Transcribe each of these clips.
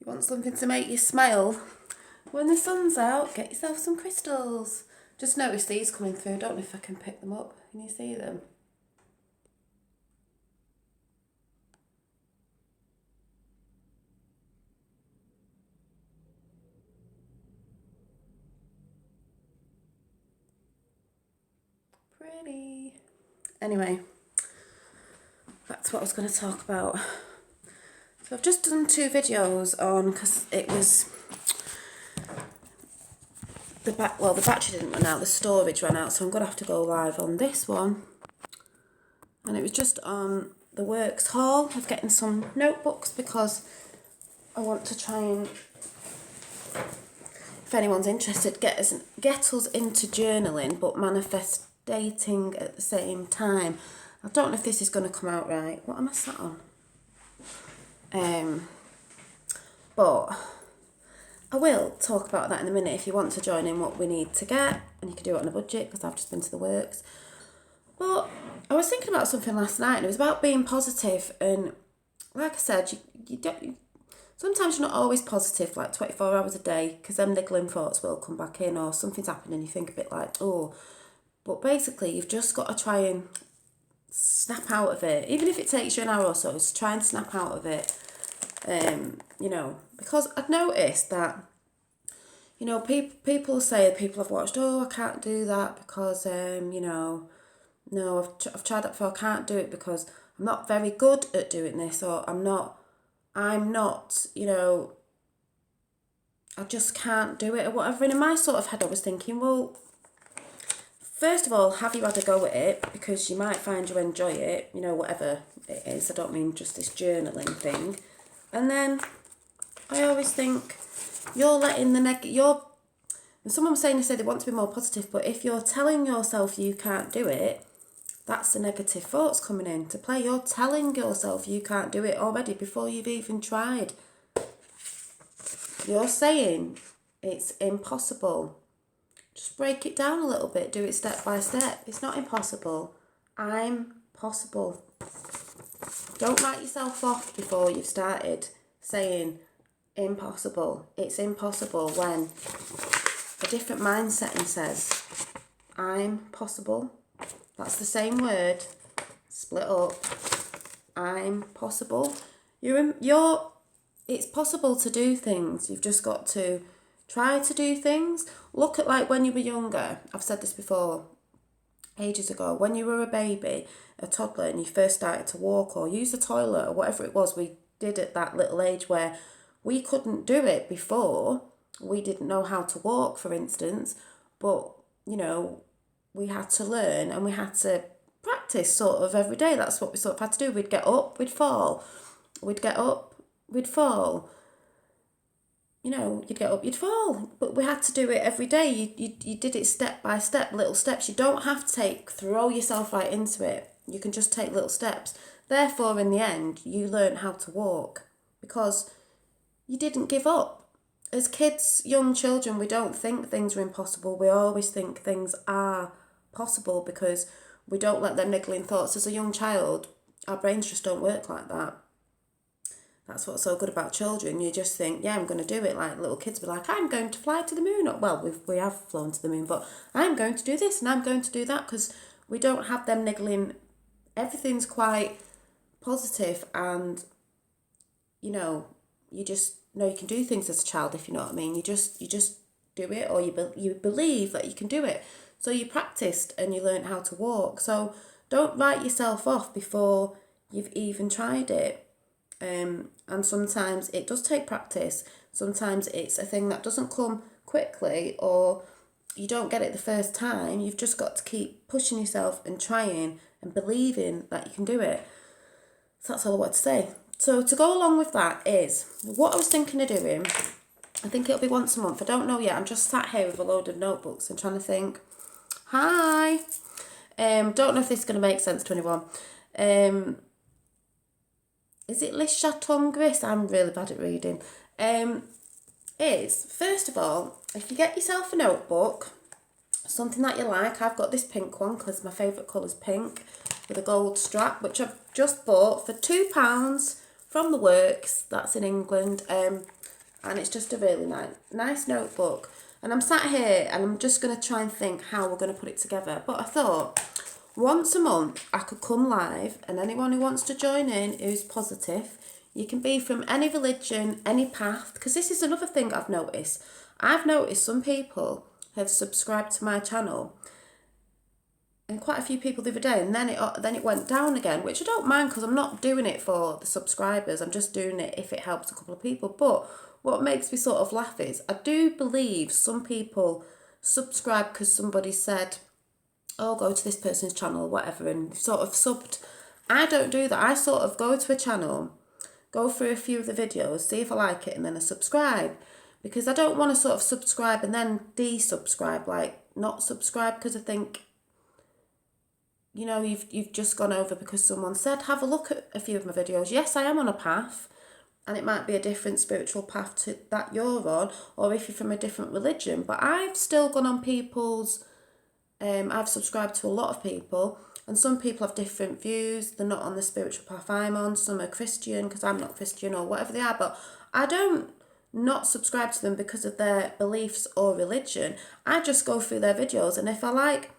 You want something to make you smile? When the sun's out, get yourself some crystals. Just noticed these coming through. Don't know if I can pick them up. Can you see them? Pretty. Anyway, that's what I was going to talk about. So I've just done 2 videos on, because it was the battery didn't run out, the storage ran out, so I'm going to have to go live on this one. And it was just on the works haul of getting some notebooks, because I want to try and, if anyone's interested, get us into journaling but manifesting at the same time. I don't know if this is going to come out right. What am I sat on? But I will talk about that in a minute if you want to join in what we need to get, and you can do it on a budget because I've just been to the works. But I was thinking about something last night, and it was about being positive. And like I said, you don't. Sometimes you're not always positive, like 24 hours a day, because them niggling thoughts will come back in, or something's happening and you think a bit like, oh. But basically, you've just got to try and snap out of it. Even if it takes you an hour or so, just try and snap out of it. Because I've noticed that, people say, people have watched, oh, I can't do that because, no, I've tried that before, I can't do it because I'm not very good at doing this, or I'm not, I just can't do it, or whatever. And in my sort of head, I was thinking, well, first of all, have you had a go at it? Because you might find you enjoy it, whatever it is. I don't mean just this journaling thing. And then I always think you're letting someone was saying, they said they want to be more positive, but if you're telling yourself you can't do it, that's the negative thoughts coming in to play. You're telling yourself you can't do it already before you've even tried. You're saying it's impossible. Just break it down a little bit. Do it step by step. It's not impossible. I'm possible. Don't write yourself off before you've started saying impossible. It's impossible when a different mindset says I'm possible. That's the same word, split up. I'm possible. It's possible to do things. You've just got to try to do things. Look at like when you were younger. I've said this before, ages ago. When you were a baby, a toddler, and you first started to walk or use the toilet or whatever it was we did at that little age where we couldn't do it before. We didn't know how to walk, for instance, but, we had to learn and we had to practice sort of every day. That's what we sort of had to do. We'd get up, we'd fall. We'd get up, we'd fall. You'd get up, you'd fall. But we had to do it every day. You did it step by step, little steps. You don't have to throw yourself right into it. You can just take little steps. Therefore, in the end, you learn how to walk because you didn't give up. As kids, young children, we don't think things are impossible. We always think things are possible because we don't let them niggling thoughts. As a young child, our brains just don't work like that. That's what's so good about children. You just think, yeah, I'm going to do it. Like little kids be like, I'm going to fly to the moon. Well, we have flown to the moon, but I'm going to do this and I'm going to do that because we don't have them niggling. Everything's quite positive and, you just know you can do things as a child, if you know what I mean. You just do it, or you believe that you can do it. So you practiced and you learned how to walk. So don't write yourself off before you've even tried it. And sometimes it does take practice. Sometimes it's a thing that doesn't come quickly, or you don't get it the first time. You've just got to keep pushing yourself and trying and believing that you can do it. So that's all I want to say. So to go along with that is what I was thinking of doing. I think it'll be once a month. I don't know yet. I'm just sat here with a load of notebooks and trying to think. Hi. Don't know if this is going to make sense to anyone. Is it Le Chaton Gris? I'm really bad at reading. Is, first of all, if you get yourself a notebook, something that you like. I've got this pink one because my favourite colour is pink with a gold strap, which I've just bought for £2 from the works. That's in England. and it's just a really nice notebook. And I'm sat here and I'm just going to try and think how we're going to put it together. But I thought once a month I could come live, and anyone who wants to join in who's positive, you can be from any religion, any path, because this is another thing I've noticed. I've noticed some people have subscribed to my channel, and quite a few people the other day, and then it went down again, which I don't mind because I'm not doing it for the subscribers. I'm just doing it if it helps a couple of people. But what makes me sort of laugh is I do believe some people subscribe because somebody said, oh, go to this person's channel or whatever, and sort of subbed. I don't do that. I sort of go to a channel, go through a few of the videos, see if I like it, and then I subscribe. Because I don't want to sort of subscribe and then desubscribe, like not subscribe, because I think, you know, you've just gone over because someone said, have a look at a few of my videos. Yes, I am on a path, and it might be a different spiritual path to that you're on, or if you're from a different religion. But I've still gone on people's, I've subscribed to a lot of people, and some people have different views. They're not on the spiritual path I'm on. Some are Christian because I'm not Christian, or whatever they are. But I don't not subscribe to them because of their beliefs or religion. I just go through their videos, and if I like,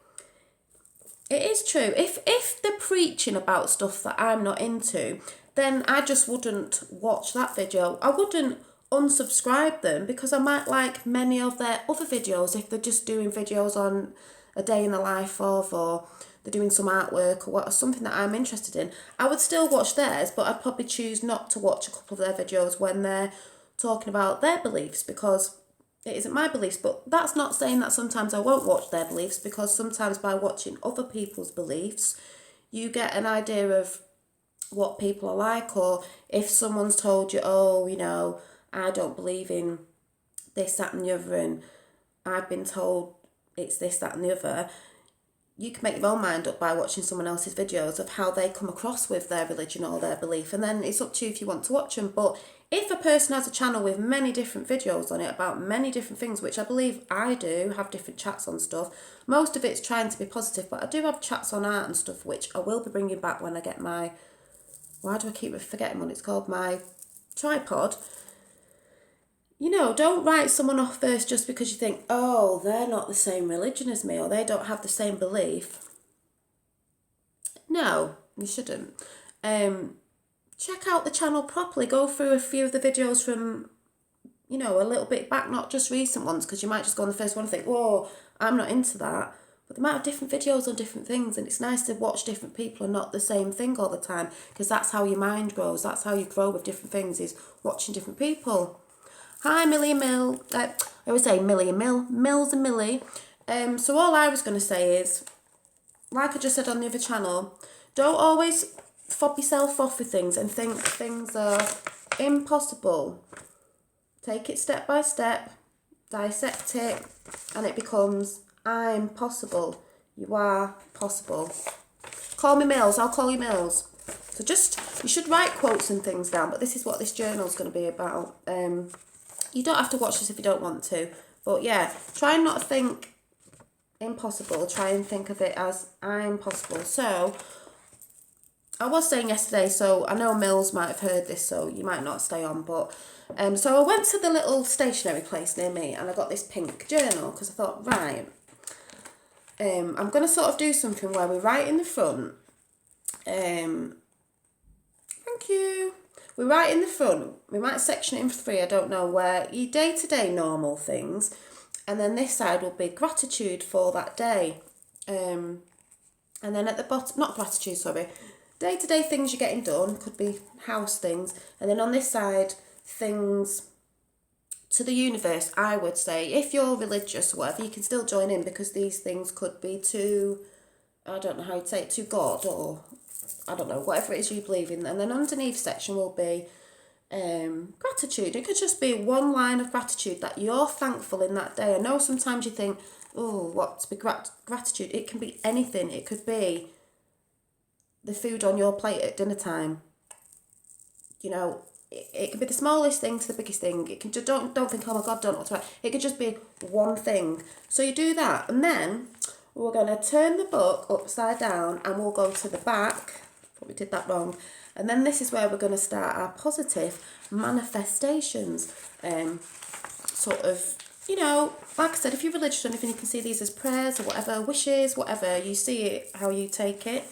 it is true, if they're preaching about stuff that I'm not into, then I just wouldn't watch that video. I wouldn't unsubscribe them because I might like many of their other videos if they're just doing videos on a day in the life of, or they're doing some artwork or something that I'm interested in. I would still watch theirs, but I'd probably choose not to watch a couple of their videos when they're talking about their beliefs, because it isn't my beliefs. But that's not saying that sometimes I won't watch their beliefs, because sometimes by watching other people's beliefs, you get an idea of what people are like. Or if someone's told you, oh, you know, I don't believe in this, that and the other, and I've been told it's this, that and the other, you can make your own mind up by watching someone else's videos of how they come across with their religion or their belief, and then it's up to you if you want to watch them. But if a person has a channel with many different videos on it about many different things, which I believe I do, have different chats on stuff, most of it's trying to be positive, but I do have chats on art and stuff, which I will be bringing back when I get my, why do I keep forgetting what it's called, my tripod. You know, don't write someone off first just because you think, oh, they're not the same religion as me, or they don't have the same belief. No, you shouldn't. Check out the channel properly. Go through a few of the videos from, you know, a little bit back, not just recent ones, because you might just go on the first one and think, whoa, I'm not into that. But they might have different videos on different things, and it's nice to watch different people and not the same thing all the time, because that's how your mind grows. That's how you grow with different things, is watching different people. Hi, Millie and Mill. I always say Millie and Mill. Mills and Millie. So all I was going to say is, like I just said on the other channel, don't always fob yourself off with things and think things are impossible. Take it step by step, dissect it, and it becomes, I'm possible. You are possible. Call me Mills. I'll call you Mills. So just, you should write quotes and things down, but this is what this journal is going to be about. You don't have to watch this if you don't want to. But yeah, try and not think impossible. Try and think of it as I'm possible. So, I was saying yesterday, so I know Mills might have heard this, so you might not stay on. But so I went to the little stationery place near me, and I got this pink journal, because I thought, right, I'm going to sort of do something where we write in the front. Thank you. We write in the front, we might section it in 3, I don't know, where your day-to-day normal things, and then this side will be gratitude for that day. And then at the bottom, not gratitude, sorry, day-to-day things you're getting done, could be house things, and then on this side, things to the universe, I would say. If you're religious or whatever, you can still join in, because these things could be to, I don't know how you'd say it, to God, or I don't know, whatever it is you believe in. And then underneath section will be gratitude. It could just be one line of gratitude that you're thankful in that day. I know sometimes you think, oh, what's be gratitude? It can be anything. It could be the food on your plate at dinner time. You know, it could be the smallest thing to the biggest thing. It can just, don't think, oh my God, don't know what to write. It could just be one thing. So you do that, and then we're going to turn the book upside down, and we'll go to the back Thought we did that wrong. And then this is where we're going to start our positive manifestations. Sort of, you know, like I said, if you're religious or anything, you can see these as prayers or whatever, wishes, whatever. You see it how you take it.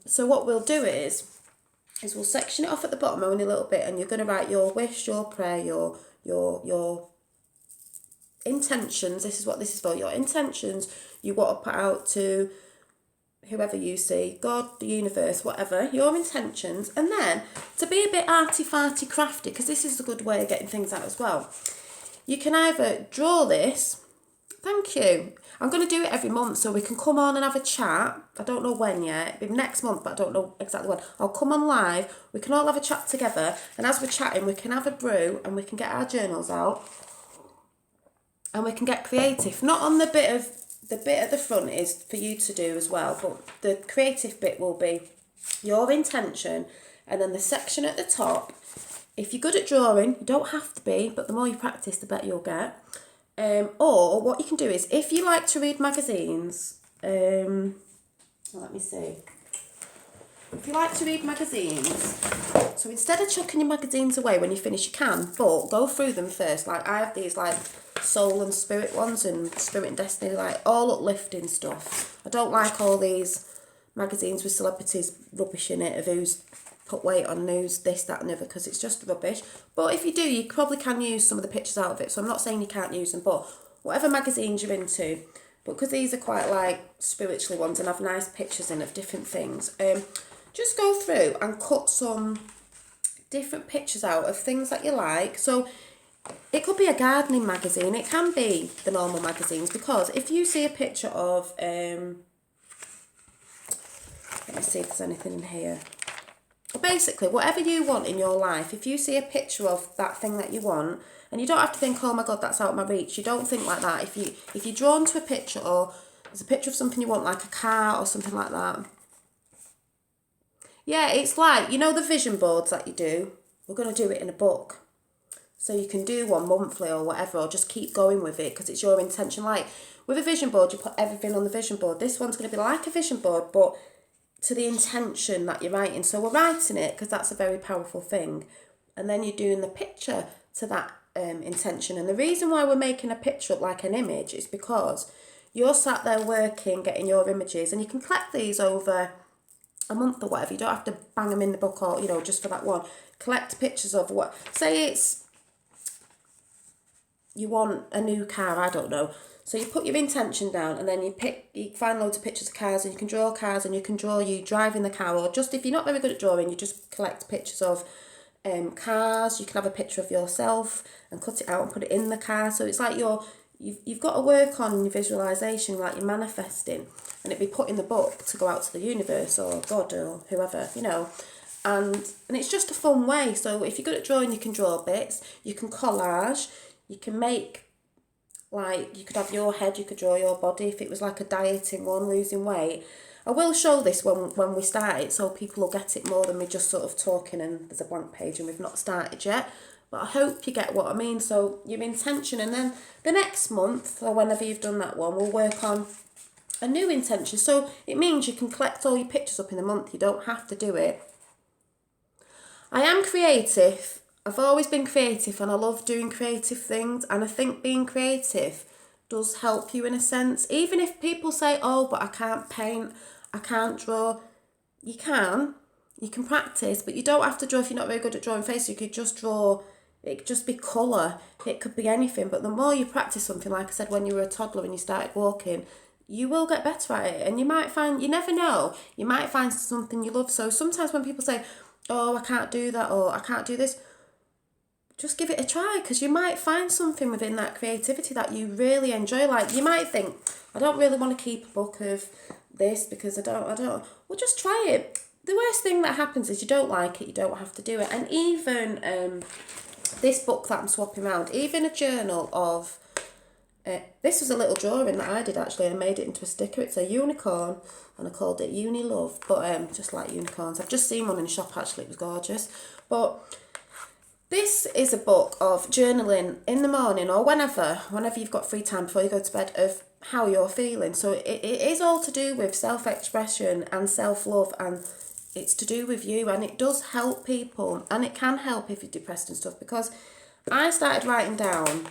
So what we'll do is we'll section it off at the bottom only a little bit, and you're going to write your wish, your prayer, your intentions. This is what this is for. Your intentions you want to put out to whoever you see, God, the universe, whatever, your intentions. And then to be a bit arty-farty crafty, because this is a good way of getting things out as well, you can either draw this. Thank you. I'm going to do it every month so we can come on and have a chat. I don't know when yet. It'll be next month, but I don't know exactly when. I'll come on live. We can all have a chat together. And as we're chatting, we can have a brew and we can get our journals out. And we can get creative. Not on the bit at the front is for you to do as well. But the creative bit will be your intention. And then the section at the top. If you're good at drawing, you don't have to be, but the more you practice, the better you'll get. Or what you can do is, if you like to read magazines, let me see. If you like to read magazines, so instead of chucking your magazines away when you finish, you can, but go through them first. Like I have these like soul and spirit ones and spirit and destiny, like all uplifting stuff. I don't like all these magazines with celebrities rubbish in it of who's put weight on news, this, that and other, because it's just rubbish. But if you do, you probably can use some of the pictures out of it. So I'm not saying you can't use them, but whatever magazines you're into, but because these are quite like spiritually ones and have nice pictures in of different things, just go through and cut some different pictures out of things that you like. So it could be a gardening magazine, it can be the normal magazines, because if you see a picture of let me see if there's anything in here. Basically, whatever you want in your life, if you see a picture of that thing that you want, and you don't have to think, oh my God, that's out of my reach. You don't think like that. If you're drawn to a picture, or there's a picture of something you want, like a car or something like that. Yeah, it's like, you know the vision boards that you do? We're going to do it in a book. So you can do one monthly or whatever, or just keep going with it because it's your intention. Like with a vision board, you put everything on the vision board. This one's going to be like a vision board, but to the intention that you're writing. So we're writing it because that's a very powerful thing. And then you're doing the picture to that intention. And the reason why we're making a picture up like an image is because you're sat there working, getting your images, and you can collect these over a month or whatever. You don't have to bang them in the book or, you know, just for that one. Collect pictures of what, say it's, you want a new car, I don't know. So you put your intention down and then you find loads of pictures of cars and you can draw cars and you can draw you driving the car, or just if you're not very good at drawing, you just collect pictures of cars. You can have a picture of yourself and cut it out and put it in the car. So it's like you've got to work on your visualisation, like you're manifesting, and it'd be put in the book to go out to the universe or God or whoever, you know. And it's just a fun way. So if you're good at drawing, you can draw bits, you can collage, you can make, like, you could have your head, you could draw your body if it was like a dieting one, losing weight. I will show this when we start it so people will get it more than me just sort of talking and there's a blank page and we've not started yet. But I hope you get what I mean. So your intention, and then the next month or whenever you've done that one, we'll work on a new intention. So it means you can collect all your pictures up in a month. You don't have to do it. I am creative. I've always been creative and I love doing creative things, and I think being creative does help you in a sense. Even if people say, oh, but I can't paint, I can't draw, you can practice, but you don't have to draw if you're not very good at drawing faces. You could just draw, it could just be colour, it could be anything, but the more you practice something, like I said, when you were a toddler and you started walking, you will get better at it, and you might find, you never know, you might find something you love. So sometimes when people say, oh, I can't do that, or I can't do this, just give it a try, because you might find something within that creativity that you really enjoy. Like you might think, I don't really want to keep a book of this because I don't, well, just try it. The worst thing that happens is you don't like it, you don't have to do it. And even this book that I'm swapping around, even a journal of, this was a little drawing that I did actually, and I made it into a sticker. It's a unicorn and I called it Uni Love, but just like unicorns. I've just seen one in the shop actually, it was gorgeous. But this is a book of journaling in the morning or whenever you've got free time before you go to bed, of how you're feeling. So it is all to do with self-expression and self-love, and it's to do with you, and it does help people, and it can help if you're depressed and stuff, because I started writing down,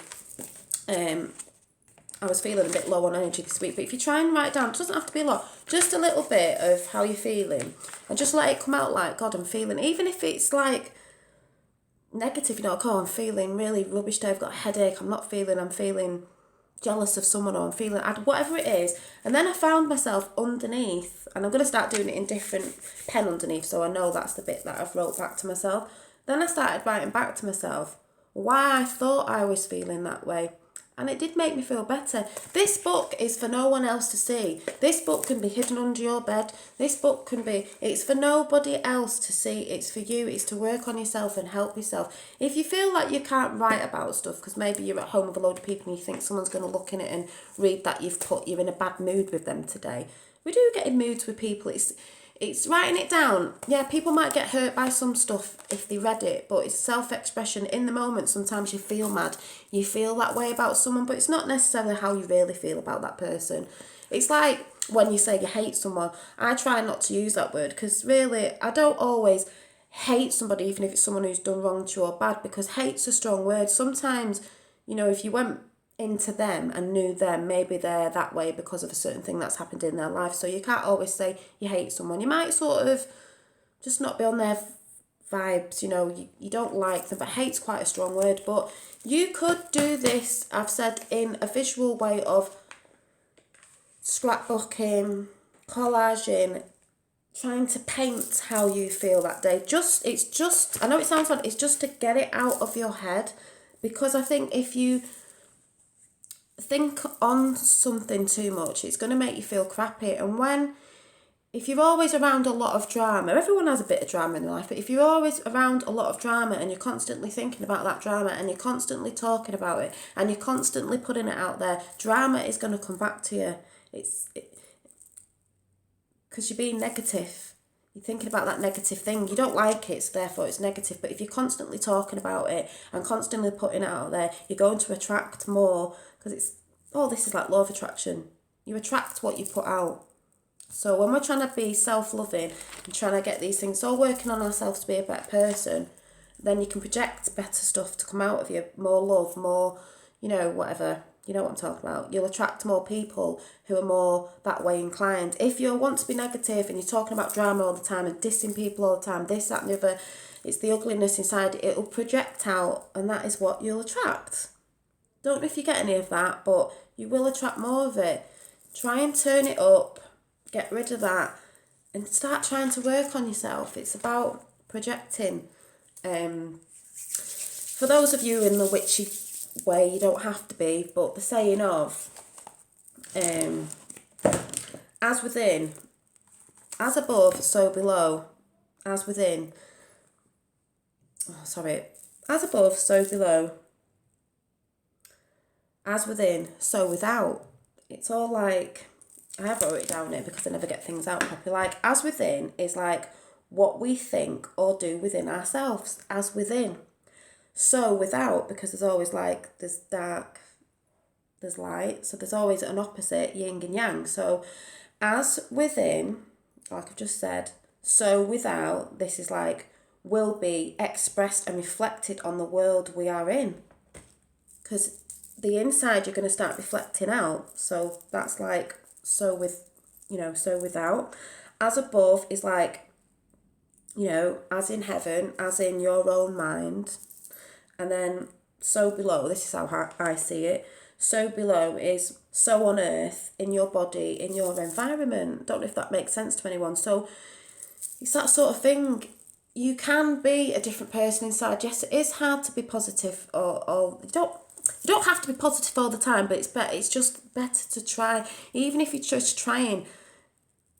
I was feeling a bit low on energy this week, but if you try and write down, it doesn't have to be a lot, just a little bit of how you're feeling, and just let it come out like, God, I'm feeling, even if it's like negative, oh, I'm feeling really rubbish today, I've got a headache, I'm feeling jealous of someone, or I'm feeling, whatever it is. And then I found myself underneath, and I'm going to start doing it in different pen underneath, so I know that's the bit that I've wrote back to myself. Then I started writing back to myself why I thought I was feeling that way. And it did make me feel better. This book is for no one else to see. This book can be hidden under your bed. This book it's for nobody else to see. It's for you. It's to work on yourself and help yourself. If you feel like you can't write about stuff, because maybe you're at home with a load of people and you think someone's going to look in it and read that you're in a bad mood with them today. We do get in moods with people. It's writing it down. Yeah, people might get hurt by some stuff if they read it, but it's self-expression. In the moment, sometimes you feel mad. You feel that way about someone, but it's not necessarily how you really feel about that person. It's like when you say you hate someone. I try not to use that word, because really, I don't always hate somebody, even if it's someone who's done wrong to you or bad, because hate's a strong word. Sometimes, if you went into them and knew them, maybe they're that way because of a certain thing that's happened in their life. So you can't always say you hate someone. You might sort of just not be on their vibes, you don't like them, but hate's quite a strong word. But you could do this, I've said, in a visual way of scrapbooking, collaging, trying to paint how you feel that day. I know it sounds odd, it's just to get it out of your head, because I think if you think on something too much, it's going to make you feel crappy. And if you're always around a lot of drama, everyone has a bit of drama in their life, but if you're always around a lot of drama and you're constantly thinking about that drama and you're constantly talking about it and you're constantly putting it out there, drama is going to come back to you. Because you're being negative. You're thinking about that negative thing. You don't like it, so therefore it's negative. But if you're constantly talking about it and constantly putting it out there, you're going to attract more, because this is like law of attraction. You attract what you put out. So when we're trying to be self-loving and trying to get these things, all working on ourselves to be a better person, then you can project better stuff to come out of you, more love, more, whatever. You know what I'm talking about. You'll attract more people who are more that way inclined. If you want to be negative and you're talking about drama all the time and dissing people all the time, this, that and the other, it's the ugliness inside, it'll project out, and that is what you'll attract. Don't know if you get any of that, but you will attract more of it. Try and turn it up, get rid of that, and start trying to work on yourself. It's about projecting. For those of you in the witchy way, you don't have to be, but the saying of, as within, as above, so below, as within, as above, so below, as within, so without. It's all like, I have wrote it down here because I never get things out properly. Like, as within is like what we think or do within ourselves, as within. So without, because there's always there's dark, there's light, so there's always an opposite, yin and yang. So as within, like I've just said, so without, this is will be expressed and reflected on the world we are in. Because the inside you're going to start reflecting out. So that's so without. As above is as in heaven, as in your own mind. And then so below, this is how I see it. So below is so on earth, in your body, in your environment. Don't know if that makes sense to anyone. So it's that sort of thing. You can be a different person inside. Yes, it is hard to be positive, or you don't have to be positive all the time, but it's just better to try. Even if you're just trying,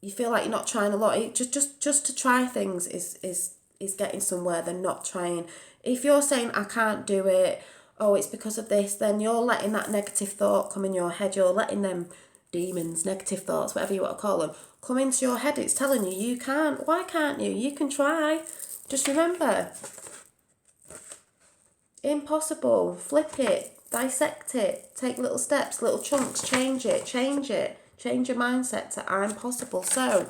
you feel like you're not trying a lot. Just to try things is getting somewhere than not trying. If you're saying, I can't do it, oh, it's because of this, then you're letting that negative thought come in your head. You're letting them demons, negative thoughts, whatever you want to call them, come into your head. It's telling you, you can't. Why can't you? You can try. Just remember, impossible. Flip it. dissect it, take little steps, little chunks, change it, change your mindset to I'm possible. So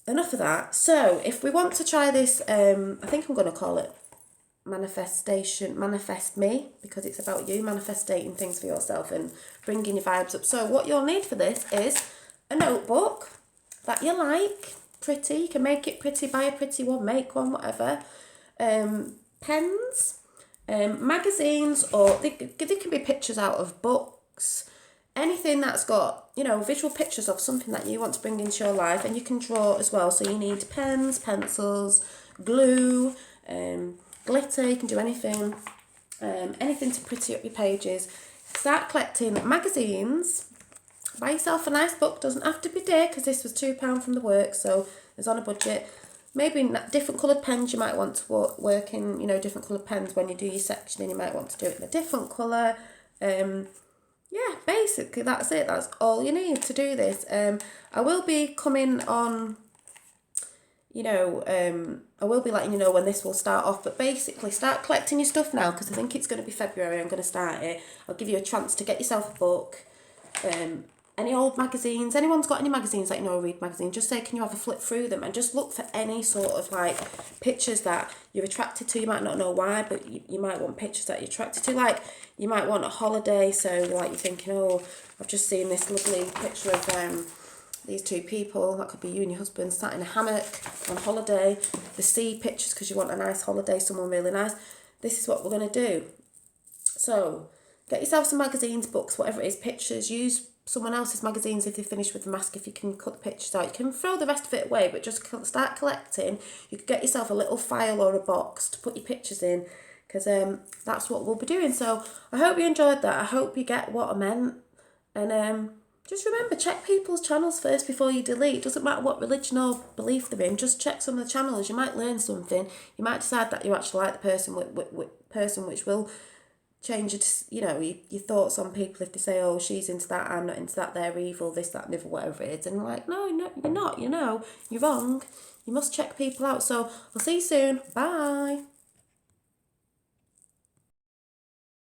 enough of that. So if we want to try this, I think I'm going to call it manifestation, manifest me, because it's about you manifesting things for yourself and bringing your vibes up. So what you'll need for this is a notebook that you like, pretty, you can make it pretty, buy a pretty one, make one, whatever. Pens, magazines, or they can be pictures out of books, anything that's got, you know, visual pictures of something that you want to bring into your life. And you can draw as well, so you need pens, pencils, glue, glitter, you can do anything, anything to pretty up your pages. Start collecting magazines, buy yourself a nice book, doesn't have to be dear, because this was £2 from the work, so it's on a budget. Maybe different coloured pens, you might want to work in, you know, different coloured pens when you do your sectioning, you might want to do it in a different colour. Yeah, basically that's it, that's all you need to do this. I will be coming on, you know, I will be letting you know when this will start off, but basically start collecting your stuff now, because I think it's going to be February, I'm going to start it. I'll give you a chance to get yourself a book. Any old magazines, anyone's got any magazines that you know read magazines, just say, can you have a flip through them and just look for any sort of like pictures that you're attracted to. You might not know why, but you might want pictures that you're attracted to. Like you might want a holiday, so like you're thinking, oh, I've just seen this lovely picture of these two people, that could be you and your husband, sat in a hammock on holiday. The sea pictures, because you want a nice holiday, someone really nice. This is what we're going to do. So get yourself some magazines, books, whatever it is, pictures. Use someone else's magazines if you're finished with the mask, if you can cut the pictures out. You can throw the rest of it away, but just start collecting. You could get yourself a little file or a box to put your pictures in, because that's what we'll be doing. So I hope you enjoyed that. I hope you get what I meant. And just remember, check people's channels first before you delete. Doesn't matter what religion or belief they're in, just check some of the channels. You might learn something. You might decide that you actually like the person, which will change it, you know, your thoughts on people. If they say, oh, she's into that, I'm not into that, they're evil, this, that, and other, whatever it is. And like, no, you're not, you know, you're wrong. You must check people out. So I'll see you soon. Bye.